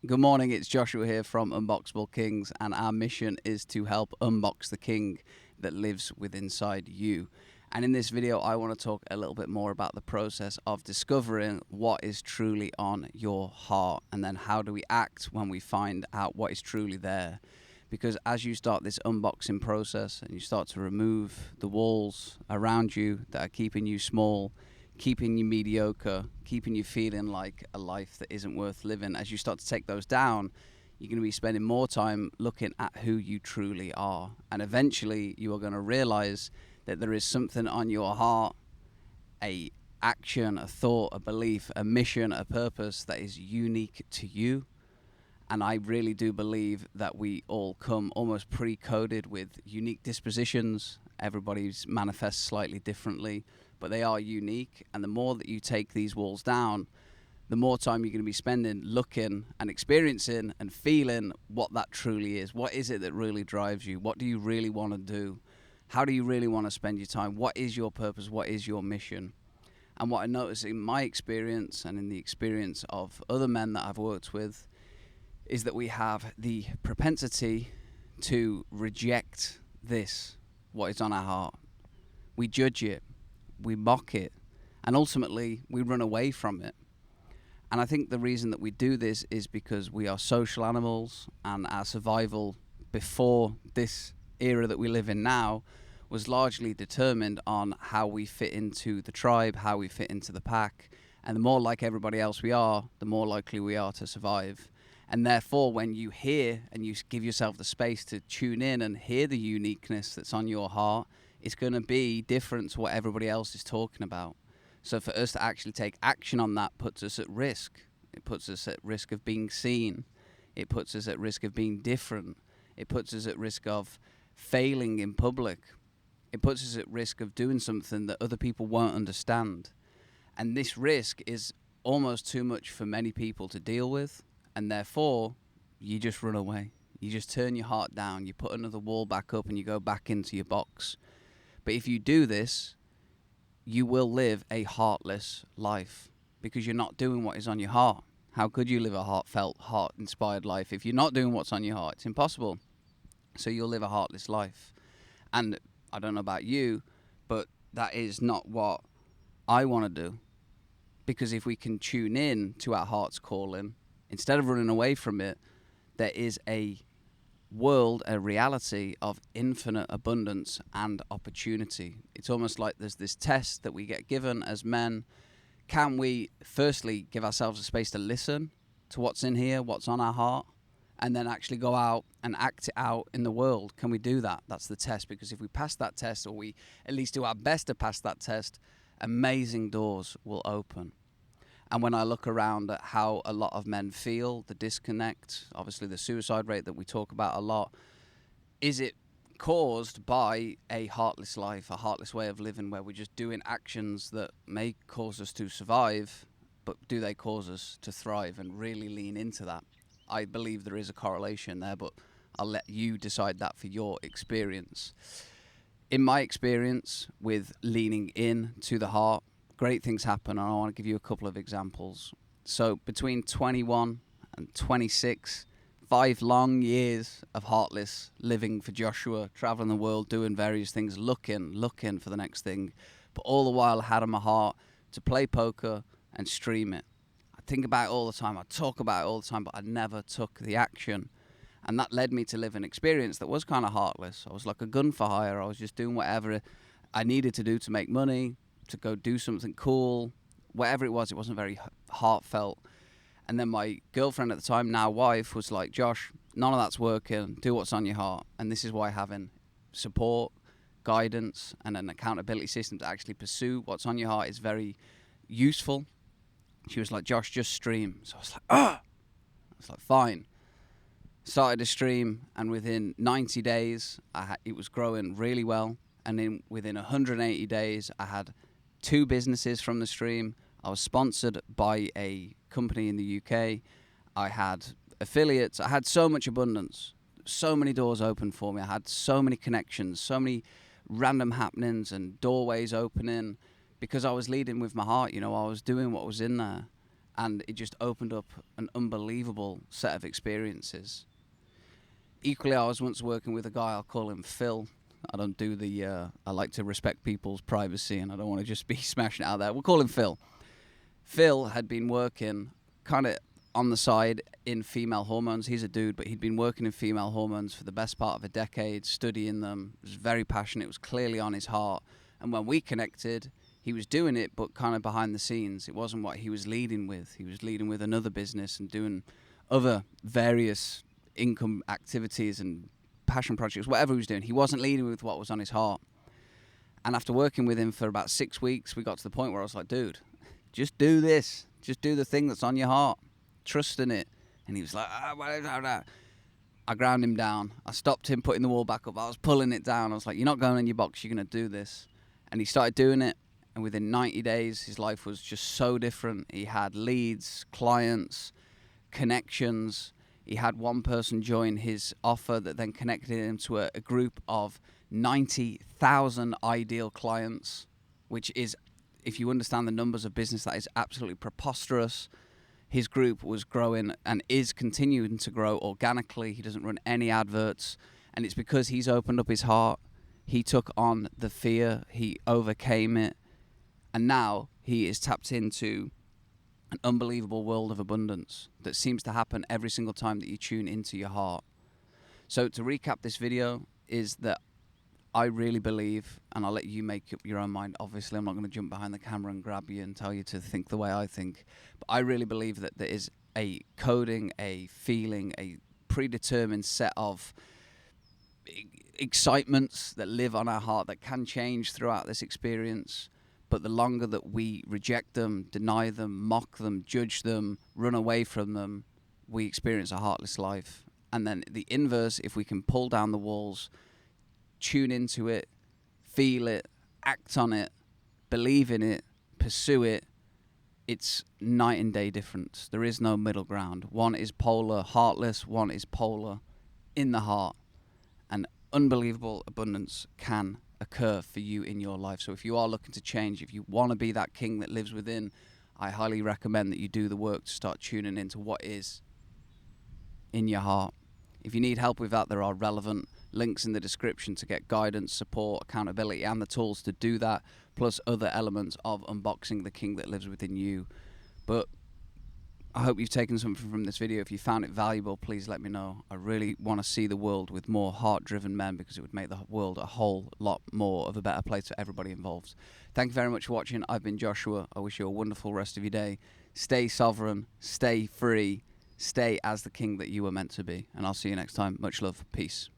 Good morning, it's Joshua here from Unboxable Kings, and our mission is to help unbox the king that lives within inside you. And in this video, I want to talk a little bit more about the process of discovering what is truly on your heart, and then how do we act when we find out what is truly there. Because as you start this unboxing process and you start to remove the walls around you that are keeping you small, keeping you mediocre, keeping you feeling like a life that isn't worth living, as you start to take those down, you're going to be spending more time looking at who you truly are. And eventually you are going to realize that there is something on your heart, a action, a thought, a belief, a mission, a purpose that is unique to you. And I really do believe that we all come almost pre-coded with unique dispositions. Everybody's manifests slightly differently, but they are unique. And the more that you take these walls down, the more time you're going to be spending looking and experiencing and feeling what that truly is. What is it that really drives you? What do you really want to do? How do you really want to spend your time? What is your purpose? What is your mission? And what I notice in my experience and in the experience of other men that I've worked with is that we have the propensity to reject this, what is on our heart. We judge it, we mock it, and ultimately we run away from it. And I think the reason that we do this is because we are social animals, and our survival before this era that we live in now was largely determined on how we fit into the tribe, how we fit into the pack. And the more like everybody else we are, the more likely we are to survive. And therefore, when you hear and you give yourself the space to tune in and hear the uniqueness that's on your heart, it's going to be different to what everybody else is talking about. So for us to actually take action on that puts us at risk. It puts us at risk of being seen. It puts us at risk of being different. It puts us at risk of failing in public. It puts us at risk of doing something that other people won't understand. And this risk is almost too much for many people to deal with. And therefore, you just run away. You just turn your heart down. You put another wall back up and you go back into your box. But if you do this, you will live a heartless life because you're not doing what is on your heart. How could you live a heartfelt, heart-inspired life if you're not doing what's on your heart? It's impossible. So you'll live a heartless life. And I don't know about you, but that is not what I want to do. Because if we can tune in to our heart's calling, instead of running away from it, there is a world, a reality of infinite abundance and opportunity. It's almost like there's this test that we get given as men. Can we firstly give ourselves a space to listen to what's in here, what's on our heart, and then actually go out and act it out in the world? Can we do that? That's the test, because if we pass that test, or we at least do our best to pass that test, amazing doors will open. And when I look around at how a lot of men feel, the disconnect, obviously the suicide rate that we talk about a lot, is it caused by a heartless life, a heartless way of living where we're just doing actions that may cause us to survive, but do they cause us to thrive and really lean into that? I believe there is a correlation there, but I'll let you decide that for your experience. In my experience with leaning in to the heart, great things happen, and I want to give you a couple of examples. So between 21 and 26, 5 long years of heartless living for Joshua, traveling the world, doing various things, looking for the next thing, but all the while I had in my heart to play poker and stream it. I think about it all the time, I talk about it all the time, but I never took the action. And that led me to live an experience that was kind of heartless. I was like a gun for hire. I was just doing whatever I needed to do to make money, to go do something cool, whatever it wasn't very heartfelt. And then my girlfriend at the time, now wife, was like, Josh, none of that's working, do what's on your heart. And this is why having support, guidance, and an accountability system to actually pursue what's on your heart is very useful. She was like, Josh, just stream. So I was like, I was like, fine. Started a stream, and within 90 days, it was growing really well. And within 180 days, I had 2 businesses from the stream. I was sponsored by a company in the UK. I had affiliates. I had so much abundance, so many doors open for me. I had so many connections, so many random happenings and doorways opening because I was leading with my heart. You know, I was doing what was in there. and it just opened up an unbelievable set of experiences. Equally, I was once working with a guy, I'll call him Phil. I don't do the, I like to respect people's privacy, and I don't want to just be smashing it out there. We'll call him Phil. Phil had been working kind of on the side in female hormones. He's a dude, but he'd been working in female hormones for the best part of a decade, studying them. He was very passionate. It was clearly on his heart. And when we connected, he was doing it, but kind of behind the scenes. It wasn't what he was leading with. He was leading with another business and doing other various income activities and passion projects, whatever he was doing. He wasn't leading with what was on his heart. And after working with him for about 6 weeks, we got to the point where I was like, dude, just do this. Just do the thing that's on your heart. Trust in it. And he was like, I ground him down. I stopped him putting the wall back up. I was pulling it down. I was like, you're not going in your box. You're going to do this. And he started doing it. And within 90 days, his life was just so different. He had leads, clients, connections. He had one person join his offer that then connected him to a group of 90,000 ideal clients, which is, if you understand the numbers of business, that is absolutely preposterous. His group was growing and is continuing to grow organically. He doesn't run any adverts. And it's because he's opened up his heart. He took on the fear. He overcame it. And now he is tapped into an unbelievable world of abundance that seems to happen every single time that you tune into your heart. So to recap this video is that I really believe, and I'll let you make up your own mind. Obviously, I'm not going to jump behind the camera and grab you and tell you to think the way I think. But I really believe that there is a coding, a feeling, a predetermined set of excitements that live on our heart that can change throughout this experience. But the longer that we reject them, deny them, mock them, judge them, run away from them, we experience a heartless life. And then the inverse, if we can pull down the walls, tune into it, feel it, act on it, believe in it, pursue it, it's night and day difference. There is no middle ground. One is polar, heartless, one is polar, in the heart. And unbelievable abundance can occur for you in your life. So if you are looking to change, if you want to be that king that lives within, I highly recommend that you do the work to start tuning into what is in your heart. If you need help with that, there are relevant links in the description to get guidance, support, accountability, and the tools to do that, plus other elements of unboxing the king that lives within you. But I hope you've taken something from this video. If you found it valuable, please let me know. I really want to see the world with more heart-driven men, because it would make the world a whole lot more of a better place for everybody involved. Thank you very much for watching. I've been Joshua. I wish you a wonderful rest of your day. Stay sovereign, stay free, stay as the king that you were meant to be. And I'll see you next time. Much love. Peace.